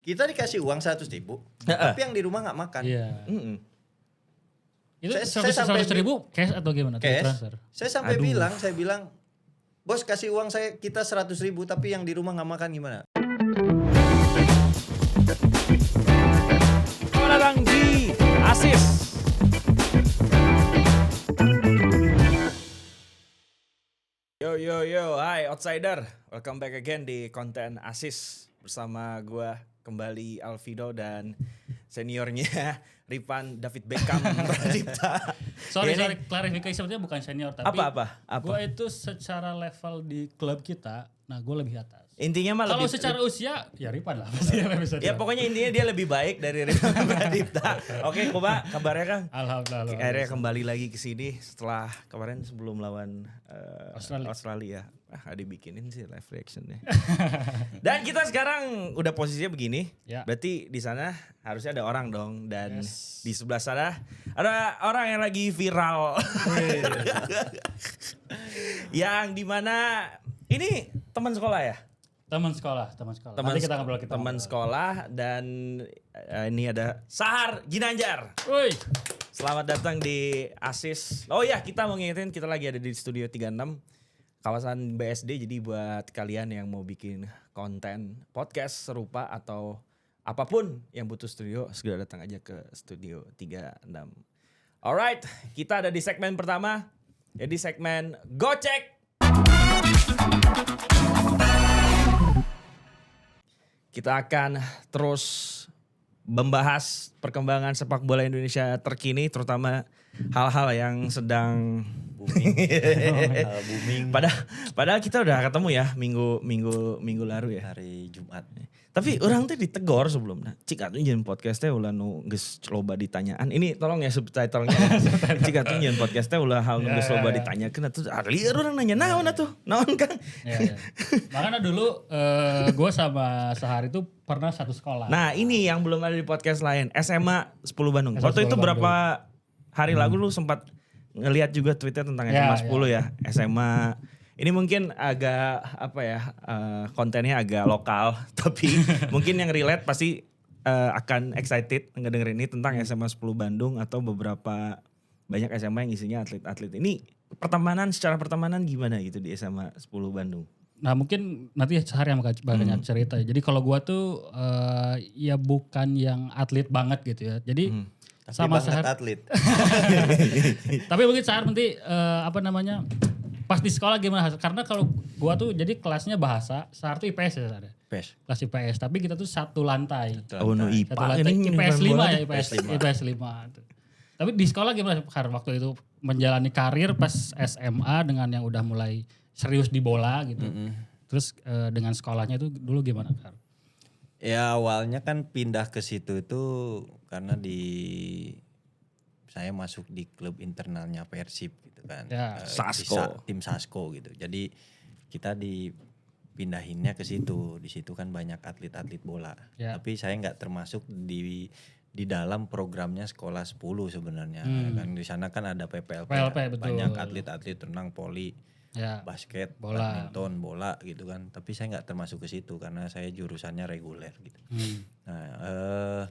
Kita dikasih uang 100.000, tapi yang di rumah nggak makan. Iya. Itu Saya 100.000 cash atau gimana? Cash. Transfer. Saya bilang, bos kasih uang kita 100.000, tapi yang di rumah nggak makan gimana? Selamat datang di Asis. Yo, hai outsider. Welcome back again di konten Asis bersama gua kembali Alvido dan seniornya Ripan David Beckham Pradipta. Sorry, klarifikasi sebetulnya bukan senior tapi Apa? gue itu secara level di klub kita, nah gue lebih atas. Intinya mah Kalau lebih secara usia ya Ripan lah pasti yang bisa. ya pokoknya intinya dia lebih baik dari Ripan Pradipta. Oke, Kuba, kabarnya Kang? Alhamdulillah. Akhirnya kembali lagi ke sini setelah kemarin sebelum lawan Australia. Dibikinin sih live reactionnya. Dan kita sekarang udah posisinya begini. Ya. Berarti di sana harusnya ada orang dong. Dan di sebelah sana ada orang yang lagi viral. Yang dimana ini teman sekolah ya? Teman sekolah. Nanti kita ngobrol Teman sekolah dan ini ada Sahar Ginanjar. Woi. Selamat datang di Asis. Oh ya, kita mau ngingetin kita lagi ada di Studio 36 kawasan BSD. Jadi buat kalian yang mau bikin konten podcast serupa atau apapun yang butuh studio, segera datang aja ke Studio 36. Alright, kita ada di segmen pertama, jadi segmen Gocek. Kita akan terus membahas perkembangan sepak bola Indonesia terkini, terutama hal-hal yang sedang booming. Padahal kita udah ketemu ya minggu lalu ya. Hari Jumat. Tapi orang tuh ditegor sebelumnya. Cik atuh nyeun podcastnya ulah nu geus loba ditanyaan. Ini tolong ya subtitlenya. Cik atuh nyeun podcastnya ulah hal nu geus loba ditanyakeun atuh lieur urang nanya naon atuh. Naon Kang? Ya. Makanya dulu gue sama Sahar itu pernah satu sekolah. Nah, ini yang belum ada di podcast lain. SMA 10 Bandung. SMA Waktu itu 10 berapa hari lalu lu sempat ngelihat juga tweetnya tentang SMA 10 ya. SMA ini mungkin agak kontennya agak lokal, tapi mungkin yang relate pasti akan excited ngedenger ini tentang SMA 10 Bandung atau beberapa banyak SMA yang isinya atlet-atlet. Ini secara pertemanan gimana gitu di SMA 10 Bandung? Nah mungkin nanti Sahar yang banyak cerita. Jadi kalau gua tuh ya bukan yang atlet banget gitu ya. Jadi sama Sahar atlet. Tapi mungkin Sahar nanti pas di sekolah gimana? Karena kalau gua tuh jadi kelasnya bahasa, Sahar tuh IPS ya Sahar. Kelas IPS, tapi kita tuh satu lantai. Oh no IPA. Satu lantai IPS 5 ya, IPS 5. Tapi di sekolah gimana Sahar waktu itu menjalani karir pas SMA dengan yang udah mulai serius di bola gitu. Terus dengan sekolahnya itu dulu gimana Sahar? Ya awalnya kan pindah ke situ itu karena saya masuk di klub internalnya Persib gitu kan. Ya. Sasko. Tim Sasko gitu. Jadi kita dipindahinnya ke situ. Di situ kan banyak atlet-atlet bola. Ya. Tapi saya nggak termasuk di dalam programnya sekolah 10 sebenarnya. Kan di sana kan ada PPLP. betul. Banyak atlet-atlet renang, voli, Ya. basket, Bola. badminton, bola gitu kan. Tapi saya nggak termasuk ke situ karena saya jurusannya reguler gitu. Nah,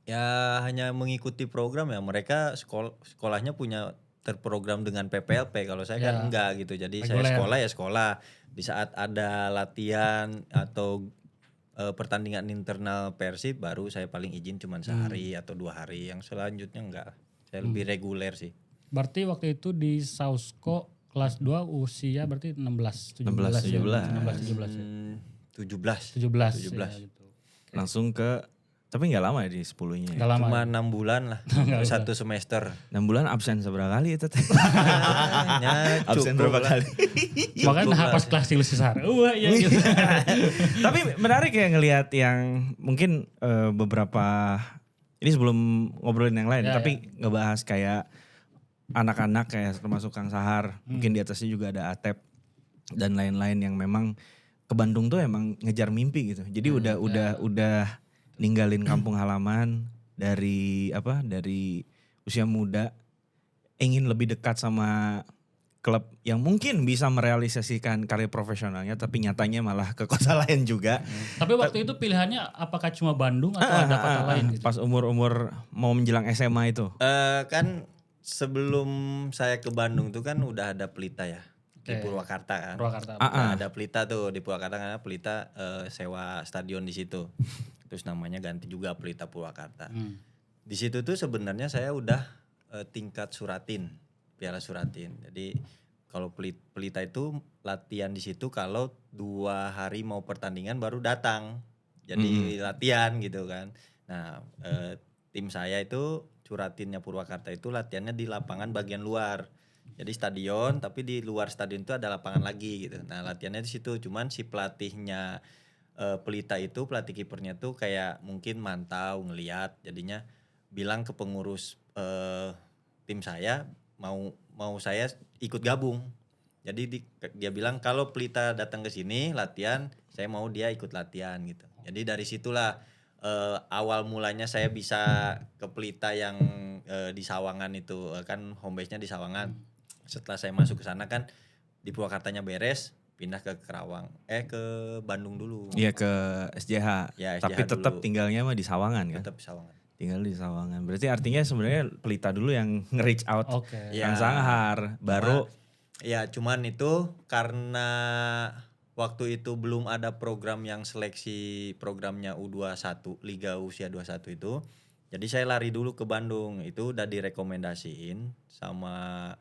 ya hanya mengikuti program ya. Mereka sekolahnya punya terprogram dengan PPLP. Kalau saya kan enggak gitu. Jadi reguler. saya sekolah ya sekolah. Di saat ada latihan atau pertandingan internal Persib baru saya paling izin cuma sehari atau 2 hari. Yang selanjutnya enggak. Saya lebih reguler sih. Berarti waktu itu di Sausko kelas 2 usia berarti 17 ya, gitu. Langsung ke, tapi gak lama ya di 10-nya ya? Gak lama. Cuma 6 bulan lah. 1 semester. 6 bulan absen seberapa kali itu teh? Absen Cukup berapa lah. kali? Makanya pas kelas di Sahar. Iya gitu. Tapi menarik ya ngelihat yang mungkin beberapa, ini sebelum ngobrolin yang lain, tapi ngebahas kayak anak-anak kayak termasuk Kang Sahar, mungkin di atasnya juga ada Atep dan lain-lain yang memang ke Bandung tuh emang ngejar mimpi gitu. Jadi udah ninggalin kampung halaman dari usia muda, ingin lebih dekat sama klub yang mungkin bisa merealisasikan karir profesionalnya tapi nyatanya malah ke kota lain juga. Tapi waktu itu pilihannya apakah cuma Bandung atau ada kota lain gitu? Pas umur-umur mau menjelang SMA itu. Kan sebelum saya ke Bandung tuh kan udah ada Pelita ya. Di Purwakarta kan. Nah, ada Pelita tuh di Purwakarta karena Pelita sewa stadion di situ. Terus namanya ganti juga Pelita Purwakarta. Di situ tuh sebenarnya saya udah tingkat Suratin, Piala Suratin. Jadi kalau Pelita itu latihan di situ kalau 2 hari mau pertandingan baru datang. Jadi latihan gitu kan. Nah, tim saya itu Suratinnya Purwakarta itu latihannya di lapangan bagian luar. Jadi stadion tapi di luar stadion itu ada lapangan lagi gitu. Nah, latihannya di situ. Cuman si pelatihnya Pelita itu, pelatih kipernya tuh kayak mungkin mantau ngelihat, jadinya bilang ke pengurus tim saya mau saya ikut gabung. Jadi dia bilang kalau Pelita datang ke sini latihan, saya mau dia ikut latihan gitu. Jadi dari situlah awal mulanya saya bisa ke Pelita yang di Sawangan itu, kan home base-nya di Sawangan. Setelah saya masuk ke sana kan di Purwakartanya beres, pindah ke Kerawang, ke Bandung dulu. Iya ke SJH. Ya, tapi tetap tinggalnya mah di Sawangan kan? Tetap di Sawangan. Tinggal di Sawangan. Berarti artinya sebenarnya Pelita dulu yang nge-reach out Kang Sanghar, baru cuman itu karena waktu itu belum ada program yang seleksi programnya U21, Liga Usia 21 itu. Jadi saya lari dulu ke Bandung. Itu udah direkomendasiin sama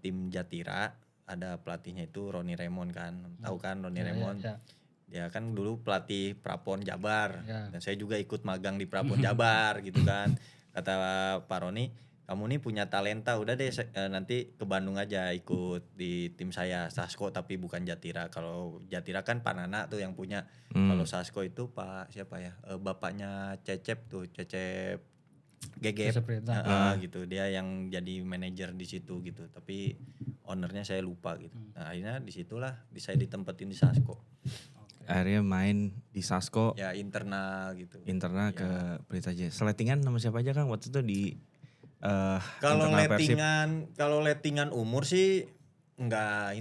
tim Jatira. Ada pelatihnya itu Roni Raymond kan. Tahu kan Roni Raymond? Ya. Dia kan dulu pelatih Prapon Jabar. Dan saya juga ikut magang di Prapon Jabar gitu kan. Kata Pak Roni, kamu nih punya talenta, udah deh nanti ke Bandung aja ikut di tim saya Sasko tapi bukan Jatira. Kalau Jatira kan Pak Nana tuh yang punya. Kalau Sasko itu Pak siapa ya? Bapaknya Cecep tuh, Cecep Gegep. Gitu. Dia yang jadi manajer di situ gitu. Tapi ownernya saya lupa gitu. Nah, akhirnya disitulah saya ditempetin di Sasko. Akhirnya main di Sasko. Ya internal gitu. Internal ke Pelita Jaya. Seletingan nama siapa aja Kang waktu itu di kalau lettingan umur sih nggak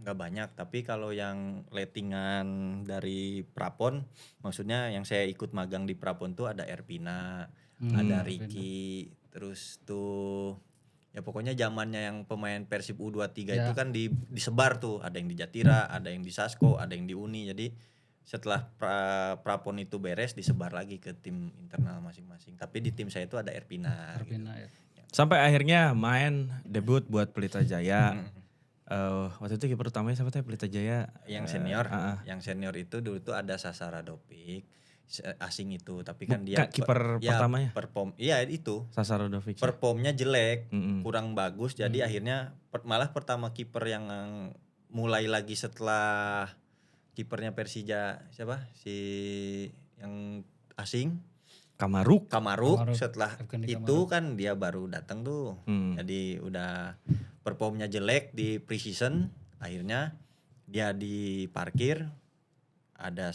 banyak, tapi kalau yang lettingan dari Prapon, maksudnya yang saya ikut magang di Prapon tuh ada Erpina, ada Ricky, terus tuh ya pokoknya zamannya yang pemain Persib U23 itu kan disebar tuh, ada yang di Jatira, ada yang di Sasko, ada yang di Uni. Jadi setelah Prapon itu beres disebar lagi ke tim internal masing-masing. Tapi di tim saya itu ada Erpina gitu. Ya. Sampai akhirnya main debut buat Pelita Jaya. Waktu itu kiper utamanya siapa tuh Pelita Jaya? Yang senior. Yang senior itu dulu tuh ada Sasa Radovic, asing itu, tapi kan dia kiper pertamanya. Iya itu. Sasa Radovic. Performnya jelek, kurang bagus. Jadi akhirnya malah pertama kiper yang mulai lagi setelah kipernya Persija siapa? Si yang asing Kamaruk. Setelah itu kan dia baru datang tuh. Jadi udah performnya jelek di preseason, akhirnya dia diparkir. Ada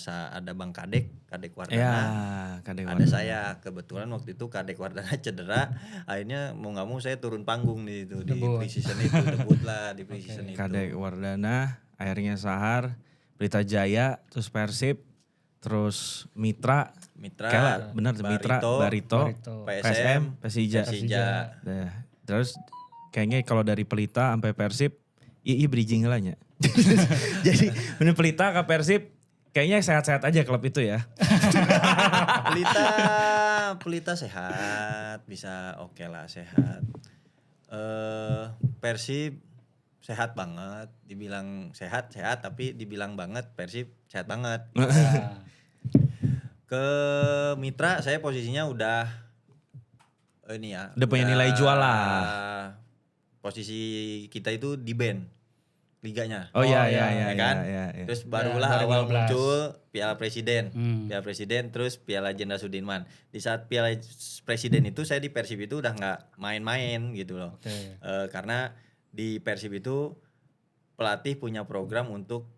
Bang Kadek Wardana. Ada saya, kebetulan waktu itu Kadek Wardana cedera, akhirnya mau nggak mau saya turun panggung di preseason itu, debut lah di preseason itu. Kadek Wardana, akhirnya Sahar, Pelita Jaya, terus Persib, terus Mitra, benar Barito, PSM, Persija. Nah, terus kayaknya kalau dari Pelita sampai Persib, iya bridging lah nya. Jadi bener Pelita ke Persib, kayaknya sehat-sehat aja klub itu ya. Pelita sehat, bisa oke lah sehat. Persib sehat banget, dibilang sehat tapi dibilang banget Persib sehat banget. Ke Mitra saya posisinya udah punya nilai jual lah. Posisi kita itu di band liganya. Iya kan. Iya. Terus barulah awal muncul Piala Presiden. Piala Presiden terus Piala Jenderal Sudirman. Di saat Piala Presiden itu saya di Persib itu udah nggak main-main gitu loh. Karena di Persib itu pelatih punya program untuk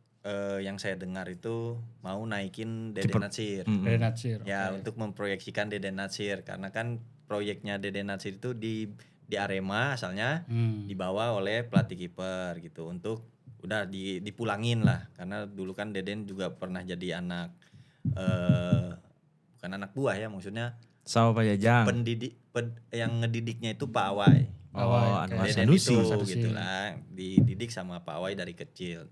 yang saya dengar itu mau naikin Dede Natsir. Dede Natsir. Ya, untuk memproyeksikan Dede Natsir karena kan proyeknya Dede Natsir itu di Arema asalnya, dibawa oleh pelatih kiper gitu untuk udah dipulangin lah, karena dulu kan Deden juga pernah jadi anak bukan anak buah ya, maksudnya Sama Pak Jajang. yang ngedidiknya itu Pak Awai. Anwar Deden Sanusi. itu gitulah, dididik sama Pak Awai dari kecil.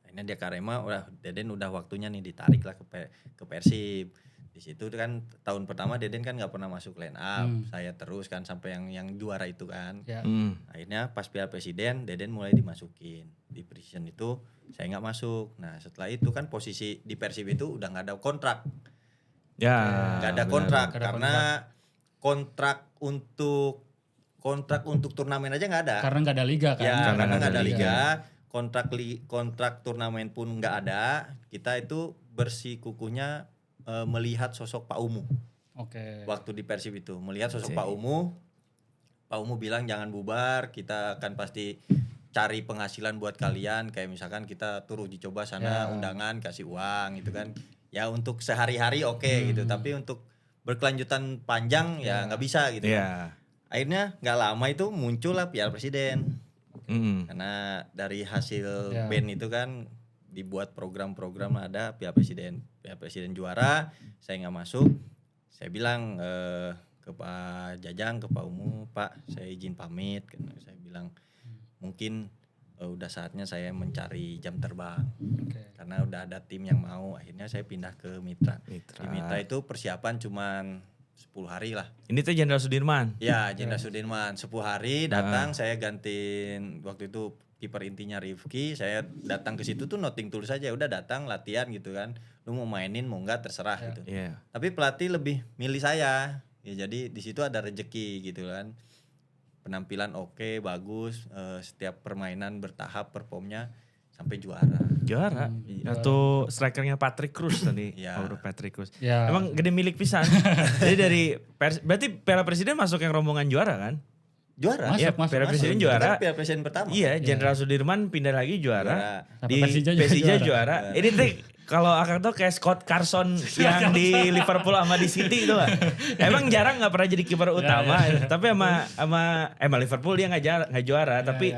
Akhirnya dia ke Arema, Deden udah waktunya nih ditarik lah ke Persib. Di situ kan tahun pertama Deden kan nggak pernah masuk line up, saya terus kan sampai yang juara itu kan. Akhirnya pas Piala Presiden Deden mulai dimasukin. Di Precision itu saya nggak masuk. Nah setelah itu kan posisi di Persib itu udah nggak ada kontrak. Nggak ada kontrak karena kontrak untuk turnamen aja nggak ada. Karena nggak ada liga kan. Ya, karena nggak ada liga. Kontrak turnamen pun nggak ada. Kita itu bersikukuhnya melihat sosok Pak Umu. Waktu di Persib itu melihat sosok Pak Umu bilang jangan bubar, kita akan pasti cari penghasilan buat kalian, kayak misalkan kita turun dicoba sana undangan kasih uang gitu kan. Ya untuk sehari-hari gitu, tapi untuk berkelanjutan panjang ya nggak bisa gitu. Akhirnya nggak lama itu muncullah Piala Presiden. Karena dari hasil band itu kan dibuat program-program ada Piala Presiden juara, saya nggak masuk. Saya bilang ke Pak Jajang, ke Pak Umu, Pak saya izin pamit. Saya bilang mungkin udah saatnya saya mencari jam terbang. Karena udah ada tim yang mau. Akhirnya saya pindah ke Mitra. Di Mitra itu persiapan cuman 10 hari lah. Ini tuh Jenderal Sudirman. Ya, Jenderal Sudirman 10 hari datang, saya gantiin waktu itu kiper intinya Rifki, saya datang ke situ tuh noting tulus saja, udah datang latihan gitu kan. Lu mau mainin mau enggak terserah gitu. Tapi pelatih lebih milih saya. Ya jadi di situ ada rezeki gitu kan. Penampilan oke, bagus, setiap permainan bertahap performnya sampai juara. Atau strikernya Patrick Cruz tadi. Patrick Cruz. Ya. Emang gede milik pisan. Jadi berarti Piala Presiden masuk yang rombongan juara kan? Juara. Masuk. Piala Presiden juara. Piala Presiden pertama. Iya, Jenderal Sudirman pindah lagi juara. Di Persija juara. Ini tuh kalau Akang tuh kayak Scott Carson yang di Liverpool sama di City itu lah. Emang jarang nggak pernah jadi kiper utama, tapi sama Liverpool dia nggak juara, tapi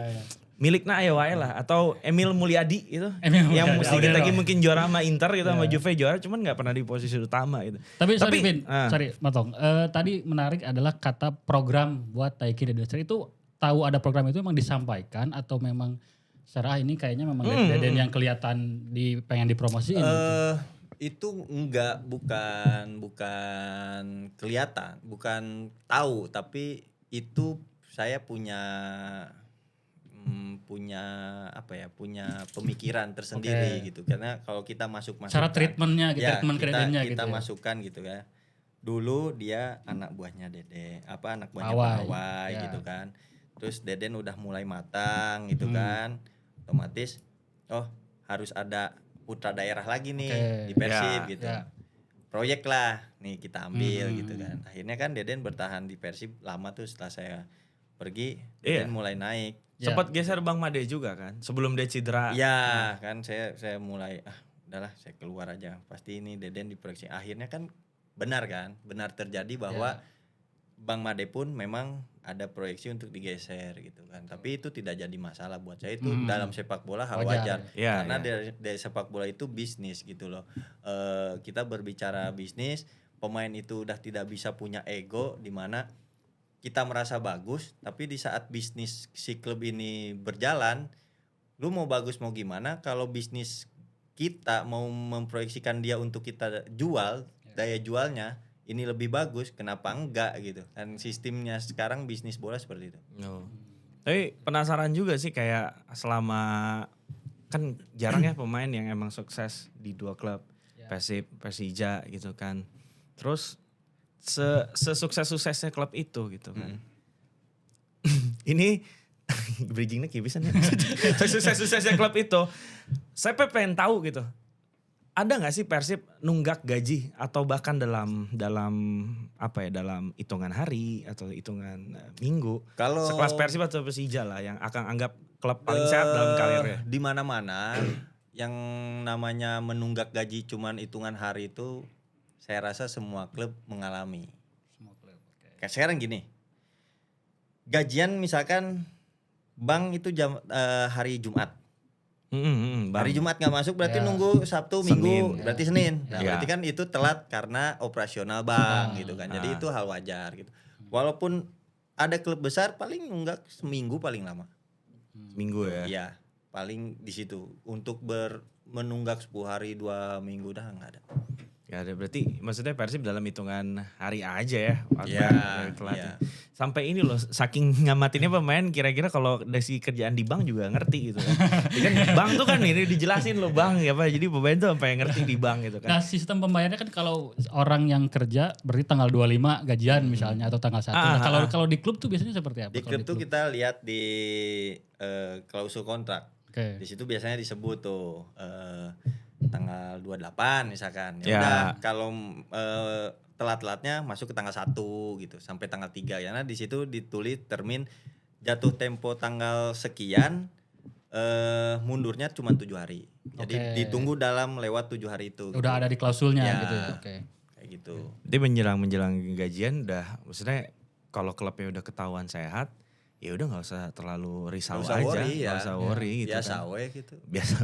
miliknya ayo wae lah, atau Emil Mulyadi itu yang sedikit lagi mungkin juara sama Inter gitu, sama Juve juara, cuman nggak pernah di posisi utama gitu. Tapi sorry Matong, tadi menarik adalah kata program buat Taiki Dedoser itu, tahu ada program itu memang disampaikan atau memang secara ini kayaknya memang Deden yang kelihatan pengen dipromosiin? Itu bukan kelihatan, bukan tahu, tapi itu saya punya pemikiran tersendiri gitu, karena kalau kita masukkan cara treatmentnya gitu, treatment kreditnya kita gitu masukkan gitu kan. Dulu dia anak buahnya anak buahnya Awai gitu kan, terus Deden udah mulai matang gitu kan, otomatis harus ada putra daerah lagi nih di Persib gitu. Proyek lah nih kita ambil gitu kan. Akhirnya kan Deden bertahan di Persib lama tuh, setelah saya pergi Deden mulai naik. Sempat geser Bang Made juga kan sebelum dia cedera. Iya kan, saya mulai udahlah saya keluar aja. Pasti ini Deden diproyeksi. Akhirnya kan benar terjadi bahwa Bang Made pun memang ada proyeksi untuk digeser gitu kan. Tapi itu tidak jadi masalah buat saya, itu dalam sepak bola hal wajar. Karena dari sepak bola itu bisnis gitu loh. Kita berbicara bisnis, pemain itu udah tidak bisa punya ego di mana kita merasa bagus, tapi di saat bisnis si klub ini berjalan, lu mau bagus mau gimana, kalau bisnis kita mau memproyeksikan dia untuk kita jual, daya jualnya ini lebih bagus, kenapa enggak gitu. Dan sistemnya sekarang bisnis bola seperti itu. Tapi penasaran juga sih, kayak selama kan jarang ya pemain yang emang sukses di dua klub, Persib, Persija gitu kan. Terus sesukses-suksesnya klub itu gitu kan. Ini bridgingnya kibisan ya. Sesukses-suksesnya klub itu, saya pengen tahu gitu. Ada nggak sih Persib nunggak gaji atau bahkan dalam hitungan hari atau hitungan minggu? Kalau sekelas Persib atau Persija lah yang akan anggap klub paling sehat dalam karirnya. Di mana-mana yang namanya menunggak gaji cuman hitungan hari itu, saya rasa semua klub mengalami. Kayak sekarang gini, gajian misalkan bank itu hari Jumat. Hari Jumat nggak masuk berarti nunggu Sabtu, Minggu, berarti Senin. Nah, berarti kan itu telat karena operasional bank gitu kan. Jadi itu hal wajar gitu. Walaupun ada klub besar paling nunggak seminggu paling lama. Seminggu ya? Iya, paling di situ. Untuk menunggak 10 hari 2 minggu dah nggak ada. Ya ada, berarti maksudnya Persib dalam hitungan hari aja ya. Iya. Sampai ini loh, saking ngamatinnya pemain kira-kira kalau dari kerjaan di bank juga ngerti gitu kan. Ya kan bank tuh kan ini dijelasin loh bank ya Pak. Jadi pemain tuh sampai ngerti di bank gitu kan. Nah sistem pembayarannya kan kalau orang yang kerja berarti tanggal 25 gajian misalnya atau tanggal 1. Nah, kalau di klub tuh biasanya seperti apa? Di klub tuh kita lihat di klausul kontrak. Okay. Di situ biasanya disebut tuh tanggal 28 misalkan. Ya udah kalau telat-telatnya masuk ke tanggal 1 gitu sampai tanggal 3 karena di situ ditulis termin jatuh tempo tanggal sekian, mundurnya cuma 7 hari. Jadi ditunggu dalam lewat 7 hari itu. Udah gitu. ada di klausulnya gitu ya. Kayak gitu. Jadi menjelang gajian udah, maksudnya kalau klubnya udah ketahuan sehat, ya udah nggak usah terlalu risau aja, nggak usah worry gitu biasa kan. gitu. Biasa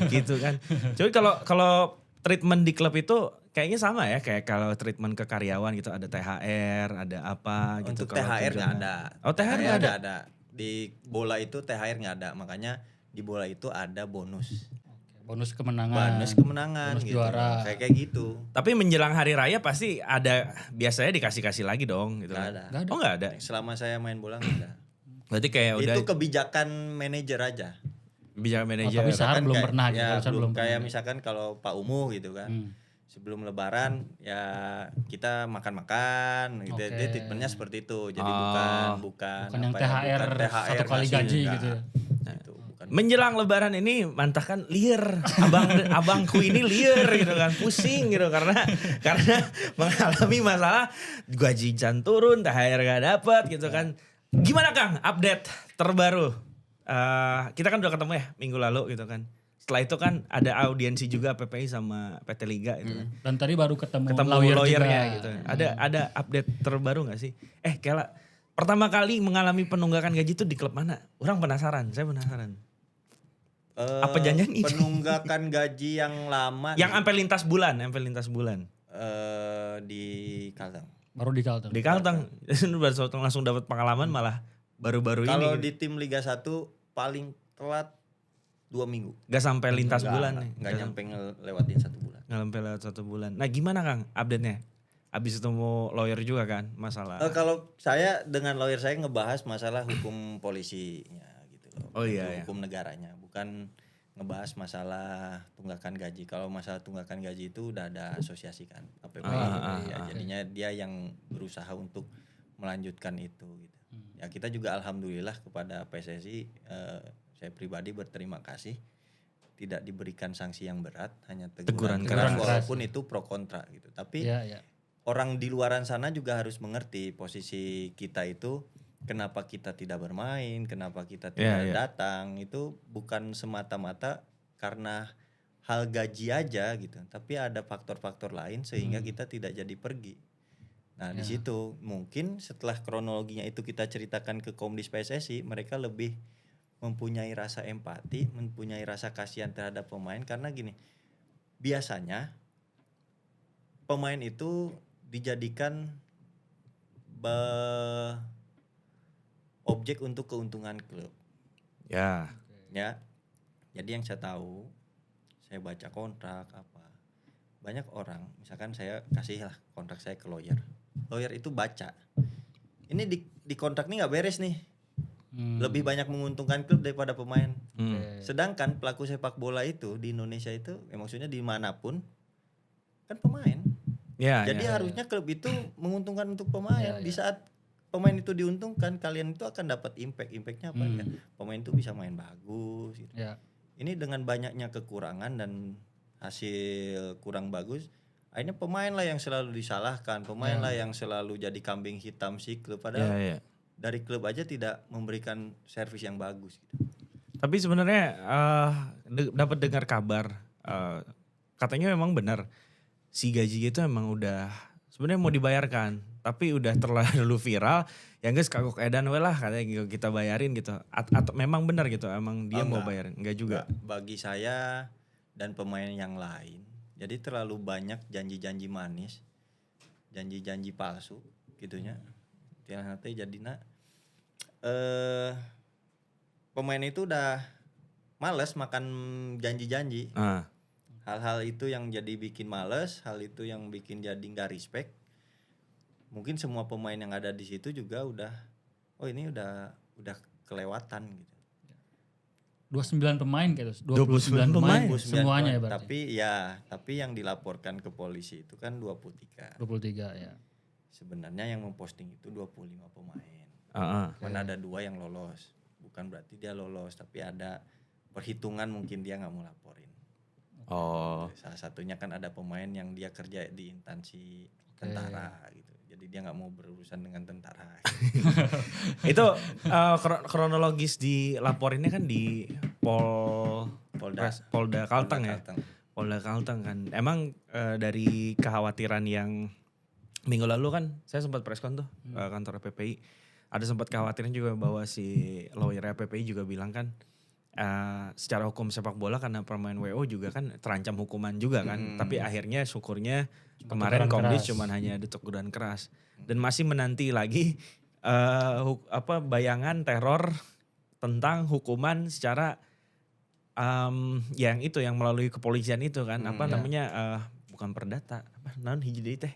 gitu kan. Jadi kalau treatment di klub itu kayaknya sama ya, kayak kalau treatment ke karyawan gitu, ada THR, ada apa gitu. Untuk THR nggak ada. Oh THR nggak ada. Di bola itu THR nggak ada, makanya di bola itu ada bonus. Bonus kemenangan. Bonus gitu. Juara. Kayak gitu. Tapi menjelang hari raya pasti ada, biasanya dikasih lagi dong gitu. Nggak ada. Oh nggak ada. Selama saya main bola nggak ada. Berarti kayak udah. Itu kebijakan manajer aja. Kebijakan manajer. Tapi Sahar belum kayak, pernah ya, gitu. belum kayak misalkan kalau Pak Umuh gitu kan. Sebelum lebaran ya kita makan-makan gitu. Jadi treatmentnya seperti itu. Jadi bukan yang THR, satu kali gaji gitu ya. Gitu, menjelang lebaran ini mantah kan liar. Abangku ini liar gitu kan. Pusing gitu karena mengalami masalah gaji can turun, THR gak dapet gitu kan. Gimana Kang update terbaru? Kita kan udah ketemu ya minggu lalu gitu kan. Setelah itu kan ada audiensi juga PPI sama PT Liga gitu kan. Dan tadi baru ketemu lawyernya gitu. Ada update terbaru gak sih? Kela pertama kali mengalami penunggakan gaji itu di klub mana? Orang penasaran, saya penasaran. Apa janjian ini? Penunggakan gaji yang lama yang sampai lintas bulan, di Kalteng. Baru di Kalteng. Di Kalteng. Langsung dapat pengalaman malah baru-baru ini. Kalau di tim Liga 1 paling telat 2 minggu. Gak sampai lintas bulan nih. Gak nyampe ngelewatin 1 bulan. Gak sampai lewat 1 bulan. Nah gimana Kang update-nya? Abis ketemu lawyer juga kan masalah. Kalau saya dengan lawyer saya ngebahas masalah hukum polisinya gitu loh. Oh iya. Hukum negaranya. Bukan ngebahas masalah tunggakan gaji. Kalau masalah tunggakan gaji itu udah ada asosiasi kan. Jadinya dia yang berusaha untuk melanjutkan itu gitu. Ya kita juga alhamdulillah kepada PSSI, saya pribadi berterima kasih tidak diberikan sanksi yang berat, hanya teguran keras walaupun itu pro kontra gitu. Tapi orang di luaran sana juga harus mengerti posisi kita itu, kenapa kita tidak bermain, kenapa kita tidak datang, itu bukan semata-mata karena hal gaji aja gitu, tapi ada faktor-faktor lain sehingga kita tidak jadi pergi. Nah di situ mungkin setelah kronologinya itu kita ceritakan ke Komdis PSSI, mereka lebih mempunyai rasa empati, mempunyai rasa kasihan terhadap pemain karena gini, biasanya pemain itu dijadikan objek untuk keuntungan klub. Ya. Jadi yang saya tahu, saya baca kontrak apa, banyak orang, misalkan saya kasih lah kontrak saya ke lawyer. Lawyer itu baca, ini di kontrak ini nggak beres nih, lebih banyak menguntungkan klub daripada pemain. Sedangkan pelaku sepak bola itu di Indonesia itu, maksudnya dimanapun kan pemain. Jadi harusnya klub itu menguntungkan untuk pemain. Di saat pemain itu diuntungkan, kalian itu akan dapat impact-impactnya apa ya? Pemain itu bisa main bagus. Gitu. Ini dengan banyaknya kekurangan dan hasil kurang bagus, akhirnya pemain lah yang selalu disalahkan, pemain lah yang selalu jadi kambing hitam si klub. Padahal dari klub aja tidak memberikan servis yang bagus. Gitu. Tapi sebenarnya dapat dengar kabar, katanya memang benar si gaji itu emang udah sebenarnya mau dibayarkan. tapi udah terlalu viral, ya guys kagok edan we lah katanya kita bayarin gitu. Atau memang benar gitu, emang dia mau bayarin? Enggak juga. Bagi saya dan pemain yang lain, jadi terlalu banyak janji-janji manis, janji-janji palsu gitunya. Yang nanti jadinya pemain itu udah males makan janji-janji. Hal-hal itu yang jadi bikin males, hal itu yang bikin jadi nggak respect. Mungkin semua pemain yang ada di situ juga udah, ini udah kelewatan gitu. 29 pemain gitu. 29 pemain. Semuanya ya berarti. Tapi yang dilaporkan ke polisi itu kan 23. 23 ya. Sebenarnya yang memposting itu 25 pemain. Mana ada 2 yang lolos. Bukan berarti dia lolos, tapi ada perhitungan mungkin dia nggak mau laporin. Salah satunya kan ada pemain yang dia kerja di instansi tentara gitu. Jadi dia nggak mau berurusan dengan tentara. Itu kronologis dilaporinnya kan di Polda Kalteng ya. Polda Kalteng kan. Emang dari kekhawatiran yang minggu lalu kan saya sempat preskon tuh kantor PPI. Ada sempat kekhawatiran juga bahwa si lawyer PPI juga bilang kan secara hukum sepak bola karena pemain WO juga kan terancam hukuman juga kan. Tapi akhirnya syukurnya kemarin Komdis cuman hanya ada teguran keras. Dan masih menanti lagi bayangan teror tentang hukuman secara yang itu yang melalui kepolisian itu kan. Namanya bukan perdata, hiji deui teh?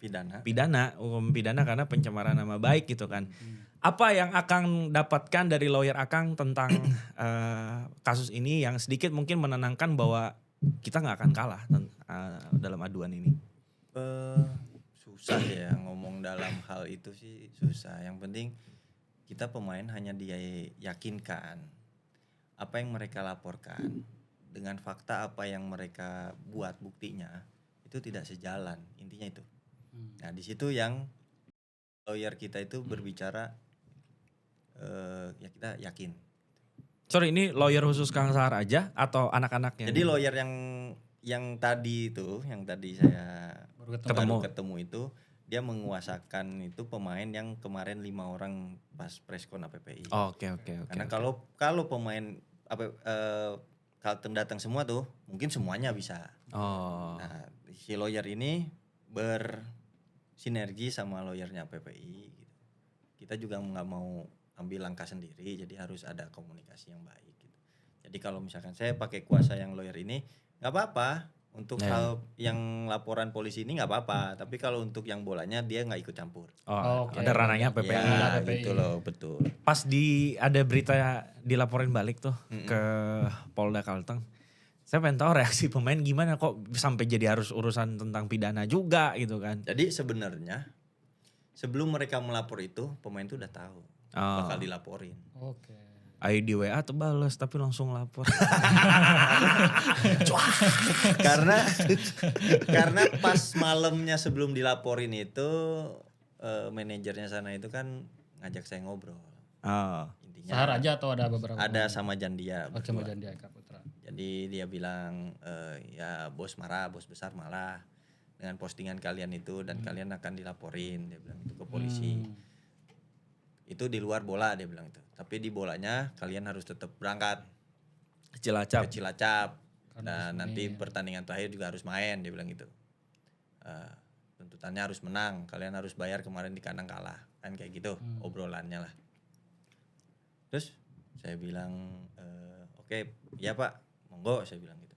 Hukum pidana karena pencemaran nama baik gitu kan. Apa yang Akang dapatkan dari lawyer Akang tentang kasus ini yang sedikit mungkin menenangkan bahwa kita nggak akan kalah dalam aduan ini? Susah ya ngomong dalam hal itu sih susah. Yang penting kita pemain hanya dia yakinkan apa yang mereka laporkan dengan fakta apa yang mereka buat buktinya itu tidak sejalan, intinya itu. Nah di situ yang lawyer kita itu berbicara ya kita yakin. Sorry, ini lawyer khusus Kang Sahar aja atau anak-anaknya? Jadi lawyer yang tadi itu, yang tadi saya baru ketemu itu, dia menguasakan itu pemain yang kemarin 5 orang pas preskon APPI. Oke. Karena kalau pemain Kalteng datang semua tuh, mungkin semuanya bisa. Nah, si lawyer ini bersinergi sama lawyernya PPI. Gitu. Kita juga nggak mau ambil langkah sendiri, jadi harus ada komunikasi yang baik. Gitu. Jadi kalau misalkan saya pakai kuasa yang lawyer ini, nggak apa-apa. Untuk hal yang laporan polisi ini nggak apa-apa, tapi kalau untuk yang bolanya dia nggak ikut campur. Ada ranahnya PPI. Ya, gitu loh, betul. Pas ada berita dilaporin balik tuh ke Polda Kalteng, saya pengen tahu reaksi pemain gimana kok sampai jadi harus urusan tentang pidana juga gitu kan. Jadi sebenarnya sebelum mereka melapor itu pemain tuh udah tahu bakal dilaporin. Ayo di WA tuh bales tapi langsung lapor. karena pas malamnya sebelum dilaporin itu manajernya sana itu kan ngajak saya ngobrol. Intinya Sahar aja atau ada beberapa? Ada sama Jandia. Sama Jandia Eka Putra. Jadi dia bilang ya bos besar marah dengan postingan kalian itu dan kalian akan dilaporin, dia bilang itu ke polisi. Itu di luar bola dia bilang itu. Tapi di bolanya kalian harus tetap berangkat ke Cilacap. Dan nanti pertandingan terakhir juga harus main dia bilang gitu. Tuntutannya harus menang, kalian harus bayar kemarin di kandang kalah. Kan kayak gitu obrolannya lah. Terus saya bilang oke, ya Pak, monggo saya bilang gitu.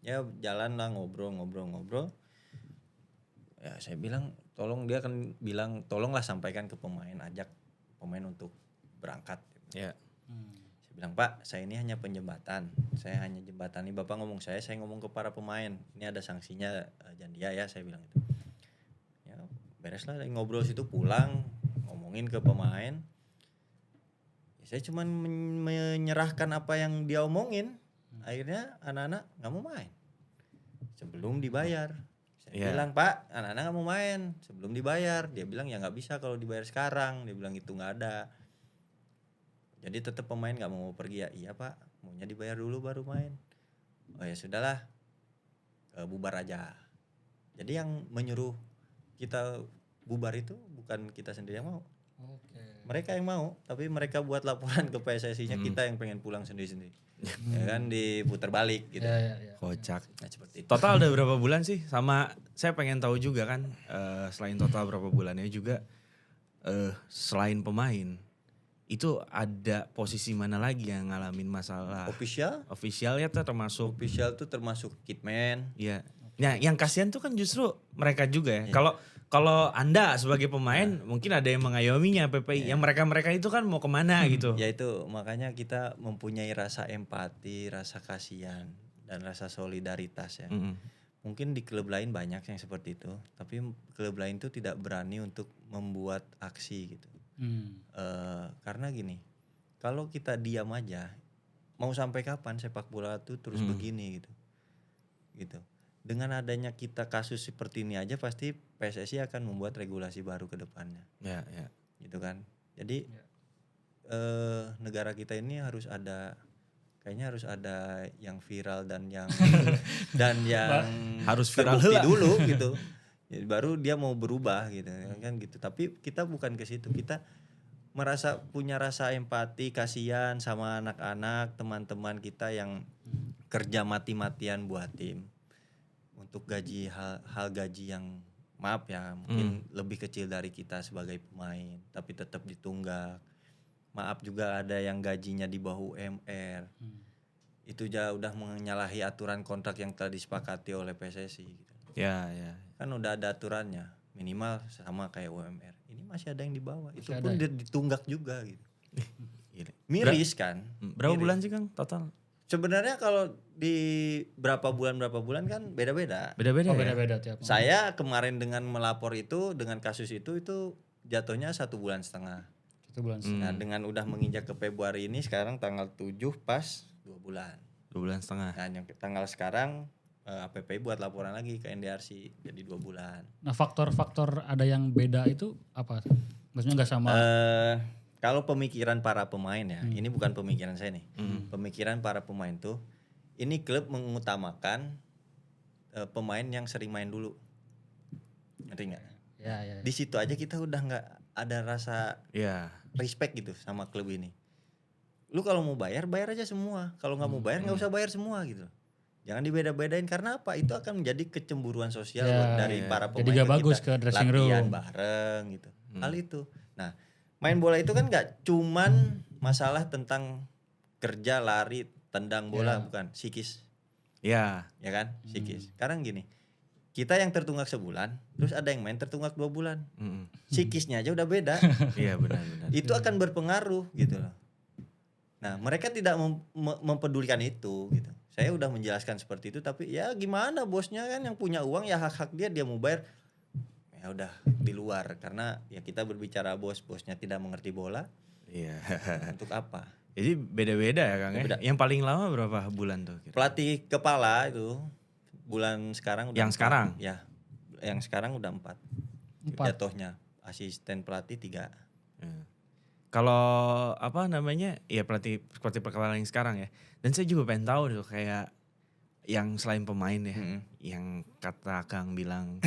Ya jalan lah ngobrol. Ya saya bilang dia kan bilang tolonglah sampaikan ke pemain, ajak pemain untuk berangkat. Ya. Saya bilang Pak, saya ini hanya penjembatan, saya hanya jembatani Bapak ngomong saya ngomong ke para pemain. Ini ada sanksinya Jandia ya, saya bilang itu. Ya beres lah ngobrol situ, pulang ngomongin ke pemain. Ya, saya cuma menyerahkan apa yang dia omongin. Akhirnya anak-anak nggak mau main sebelum dibayar. Saya bilang Pak, anak-anak nggak mau main sebelum dibayar. Dia bilang ya nggak bisa kalau dibayar sekarang. Dia bilang itu nggak ada. Jadi tetap pemain nggak mau pergi ya. Iya Pak, maunya dibayar dulu baru main. Oh ya sudahlah, bubar aja. Jadi yang menyuruh kita bubar itu bukan kita sendiri yang mau. Oke. Mereka yang mau, tapi mereka buat laporan ke PSSI-nya, kita yang pengen pulang sendiri-sendiri. Ya kan diputar balik gitu. Ya. Kocak. Nah, seperti itu. Total udah berapa bulan sih? Sama saya pengen tahu juga kan, selain total berapa bulannya juga, selain pemain, itu ada posisi mana lagi yang ngalamin masalah? Official ya tuh termasuk. Official tuh termasuk kitman. Iya. Nah, yang kasihan tuh kan justru mereka juga ya. Kalau Anda sebagai pemain mungkin ada yang mengayominya PPI. Yang mereka itu kan mau kemana gitu. Ya itu makanya kita mempunyai rasa empati, rasa kasihan dan rasa solidaritas ya. Mungkin di klub lain banyak yang seperti itu, tapi klub lain itu tidak berani untuk membuat aksi gitu. Karena gini, kalau kita diam aja, mau sampai kapan sepak bola itu terus begini gitu. Dengan adanya kita kasus seperti ini aja, pasti PSSI akan membuat regulasi baru ke depannya. Ya. Gitu kan. Jadi negara kita ini kayaknya harus ada yang viral dan yang harus viral terbukti dulu gitu. Jadi baru dia mau berubah gitu kan gitu. Tapi kita bukan ke situ. Kita punya rasa empati, kasihan sama anak-anak, teman-teman kita yang kerja mati-matian buat tim. Untuk gaji hal gaji yang maaf ya mungkin lebih kecil dari kita sebagai pemain, tapi tetap ditunggak. Maaf juga ada yang gajinya di bawah UMR. Itu udah menyalahi aturan kontrak yang telah disepakati oleh PSSI gitu. Ya. Kan udah ada aturannya, minimal sama kayak UMR. Ini masih ada yang di bawah. Itu pun ditunggak juga gitu. Miris kan? Berapa bulan sih Kang total? Sebenarnya kalau di berapa bulan kan beda-beda. Beda-beda tiap. Saya kemarin dengan melapor itu, dengan kasus itu jatuhnya 1,5 bulan. 1 bulan. Nah, dengan udah menginjak ke Februari ini sekarang tanggal 7 pas 2 bulan. 2,5 bulan. Nah, yang tanggal sekarang APPI buat laporan lagi ke NDRC jadi 2 bulan. Nah, faktor-faktor ada yang beda itu apa? Maksudnya nggak sama? Kalau pemikiran para pemain ya, ini bukan pemikiran saya nih. Pemikiran para pemain tuh, ini klub mengutamakan pemain yang sering main dulu. Ngerti nggak? Ya. Di situ aja kita udah nggak ada rasa respect gitu sama klub ini. Lu kalau mau bayar aja semua. Kalau nggak mau bayar nggak usah bayar semua gitu. Jangan dibeda-bedain karena apa? Itu akan menjadi kecemburuan sosial dari para pemain. Jadi gak bagus ke dressing room. Latihan bareng gitu. Hal itu. Nah, main bola itu kan gak cuman masalah tentang kerja, lari, tendang bola, bukan. Psikis. Ya kan? Psikis. Sekarang gini, kita yang tertunggak sebulan, terus ada yang main tertunggak 2 bulan. Psikisnya aja udah beda. Iya benar. Itu akan berpengaruh gitu loh. Nah, mereka tidak mempedulikan itu gitu. Saya udah menjelaskan seperti itu, tapi ya gimana, bosnya kan yang punya uang, ya hak-hak dia mau bayar. Ya udah di luar, karena ya kita berbicara bosnya tidak mengerti bola. Iya. Untuk apa? Jadi beda-beda ya Kang ya? Yang paling lama berapa bulan tuh? Pelatih kepala itu bulan sekarang udah Yang 4. sekarang? Ya, yang sekarang udah 4. Jatuhnya. Asisten pelatih 3. Kalau apa namanya, ya pelatih kepala yang sekarang ya. Dan saya juga pengen tahu tuh kayak yang selain pemain ya, yang kata Kang bilang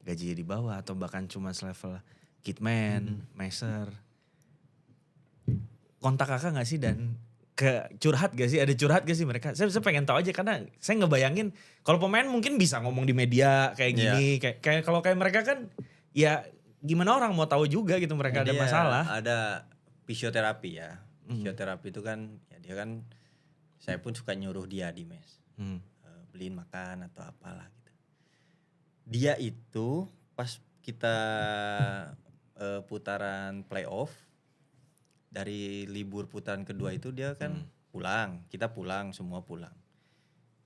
gajinya di bawah atau bahkan cuma selevel kitman, master. Kontak Kakak gak sih dan curhat gak sih? Ada curhat gak sih mereka? Saya pengen tahu aja karena saya ngebayangin kalau pemain mungkin bisa ngomong di media kayak gini, kayak kalau kayak mereka kan ya gimana orang mau tahu juga gitu mereka ada masalah. Ada fisioterapi ya. Fisioterapi itu kan ya dia kan, saya pun suka nyuruh dia di mes. Beliin makan atau apalah gitu. Dia itu pas kita putaran playoff, dari libur putaran kedua itu dia kan pulang. Kita pulang, semua pulang.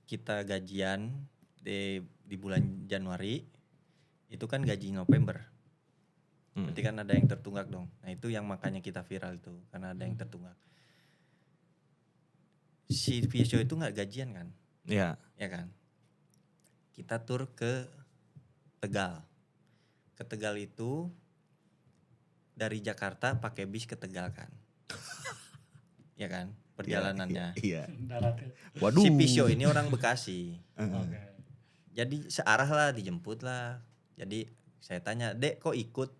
Kita gajian di bulan Januari, itu kan gaji November. Berarti kan ada yang tertunggak dong. Nah itu yang makanya kita viral itu, karena ada yang tertunggak. Si Fisio itu gak gajian kan? Iya. Ya kan? Kita tur ke Tegal. Ke Tegal itu dari Jakarta pakai bis ke Tegal kan? Ya kan? Perjalanannya. Iya. Waduh. Si Fisio ini orang Bekasi. Oke. Jadi searah lah, dijemput lah. Jadi Saya tanya, "Dek, kok ikut?"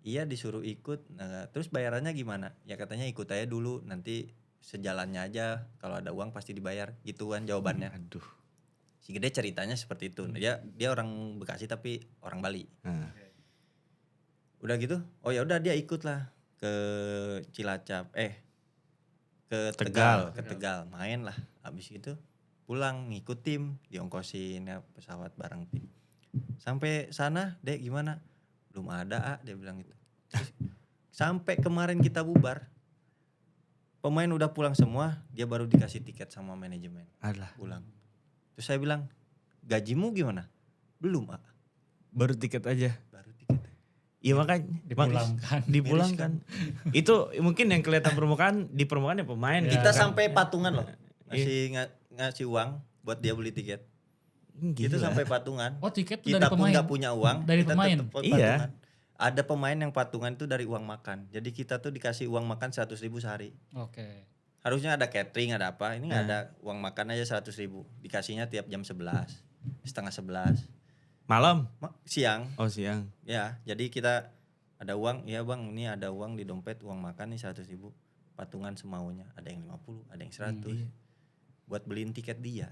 "Iya, disuruh ikut." Nah, terus bayarannya gimana? Ya katanya ikut aja dulu, nanti sejalannya aja, kalau ada uang pasti dibayar. Gitu kan jawabannya. Aduh. Si Gede ceritanya seperti itu. Dia orang Bekasi tapi orang Bali. Udah gitu, oh ya udah dia ikut lah ke Cilacap, ke Tegal, main lah. Habis itu pulang ngikut tim, diongkosin ya pesawat bareng tim. Sampai sana, Dek gimana? Belum ada, dia bilang gitu. Terus, sampai kemarin kita bubar, pemain udah pulang semua, dia baru dikasih tiket sama manajemen. Pulang. Terus saya bilang, gajimu gimana? Belum, Baru tiket aja. Baru tiket. Iya makanya dipulangkan. Itu mungkin yang kelihatan di permukaan ya pemain. Kita sampai patungan loh. Ngasih uang buat dia beli tiket. Itu sampai patungan. Oh, tiket kita dari pemain. Kita pun gak punya uang. Dari kita pemain. Iya. Ada pemain yang patungan itu dari uang makan. Jadi kita tuh dikasih uang makan 100.000 sehari. Oke. Harusnya ada catering, ada apa. Ini gak ada, uang makan aja 100.000. Dikasihnya tiap jam 11, setengah 11. Malam? Siang. Oh siang. Ya, jadi kita ada uang. Ya bang, ini ada uang di dompet, uang makan nih 100.000. Patungan semaunya. Ada yang 50, ada yang 100. Buat beliin tiket dia.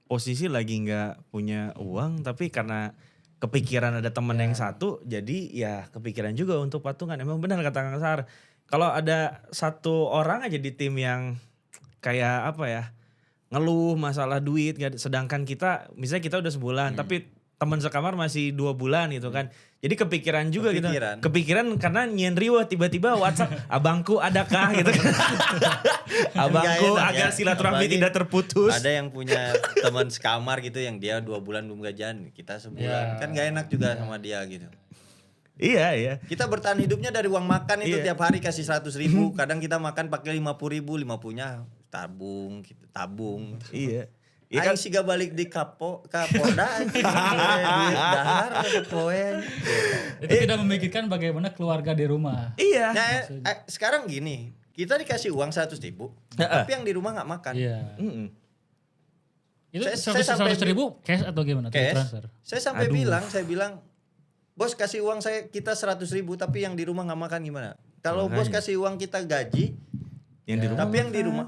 Posisi lagi gak punya uang, tapi karena kepikiran ada temen yang satu, jadi ya kepikiran juga untuk patungan. Emang benar kata Kang Sahar. Kalau ada satu orang aja di tim yang kayak apa ya, ngeluh masalah duit, sedangkan kita misalnya kita udah sebulan, tapi teman sekamar masih 2 bulan gitu kan. Jadi kepikiran juga gitu. Kepikiran karena nyen riweuh tiba-tiba WhatsApp, abangku adakah gitu kan. Abangku agar silaturahmi tidak terputus. Ada yang punya teman sekamar gitu yang dia 2 bulan belum gajian, kita sebulan. Kan gak enak juga sama dia gitu. Iya. Kita bertahan hidupnya dari uang makan itu tiap hari kasih 100.000. Kadang kita makan pakai 50.000, 50-nya tabung gitu, tabung. Iya. Ya kan sih gak balik di Kapolda duit dahar poin. Itu tidak memikirkan bagaimana keluarga di rumah. Iya. Nah, sekarang gini, kita dikasih uang 100.000, tapi yang di rumah gak makan. Iya. Itu Saya 100.000 cash atau gimana? Cash. Transfer. Saya sampai saya bilang, bos kasih uang kita 100.000 tapi yang di rumah nggak makan gimana? Kalau bos kasih uang kita gaji, yang di rumah tapi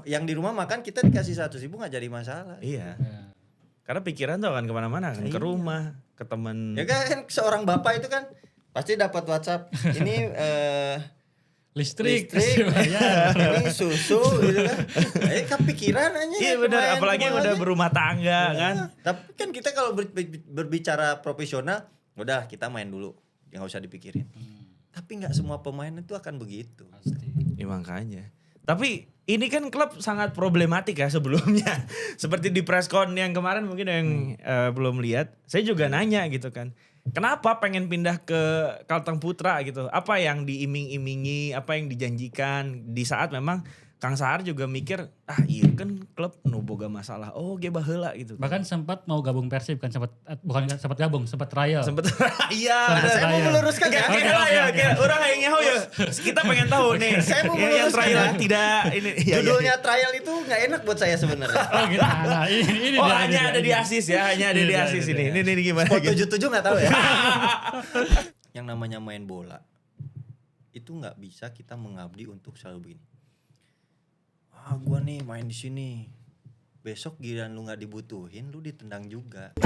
yang di rumah makan kita dikasih 100.000 nggak jadi masalah. Iya. Karena pikiran tuh akan kemana-mana kan, ke rumah, ke teman. Ya kan seorang bapak itu kan pasti dapat WhatsApp ini listrik ini susu gitu kan. Kepikiran aja. Iya benar, apalagi yang udah berumah tangga kan. Tapi kan kita kalau berbicara profesional, udah kita main dulu, nggak usah dipikirin. Tapi nggak semua pemain itu akan begitu. Pasti. Ya makanya. Tapi ini kan klub sangat problematik ya sebelumnya. Seperti di preskon yang kemarin mungkin yang belum lihat, saya juga nanya gitu kan. Kenapa pengen pindah ke Kalteng Putra gitu? Apa yang diiming-imingi, apa yang dijanjikan di saat memang Kang Sahar juga mikir, iya kan klub nu boga masalah. Oh, ge baheula gitu. Bahkan sempat mau gabung Persib kan, sempat gabung, sempat trial. Iya, saya mau meluruskan ya. Oke, orang yang nyaho ya. Kita pengen tahu nih. Saya mau yang trial meluruskan. tidak ini. Judulnya trial itu nggak enak buat saya sebenarnya. Oh gitu. Nah, ini Oh, hanya ada di Asis ya, hanya ada di Asis ini. Ini gimana? Spot 77 nggak tahu ya. Yang namanya main bola itu nggak bisa kita mengabdi untuk selalu begini. Gua nih main di sini. Besok giliran lu nggak dibutuhin, lu ditendang juga.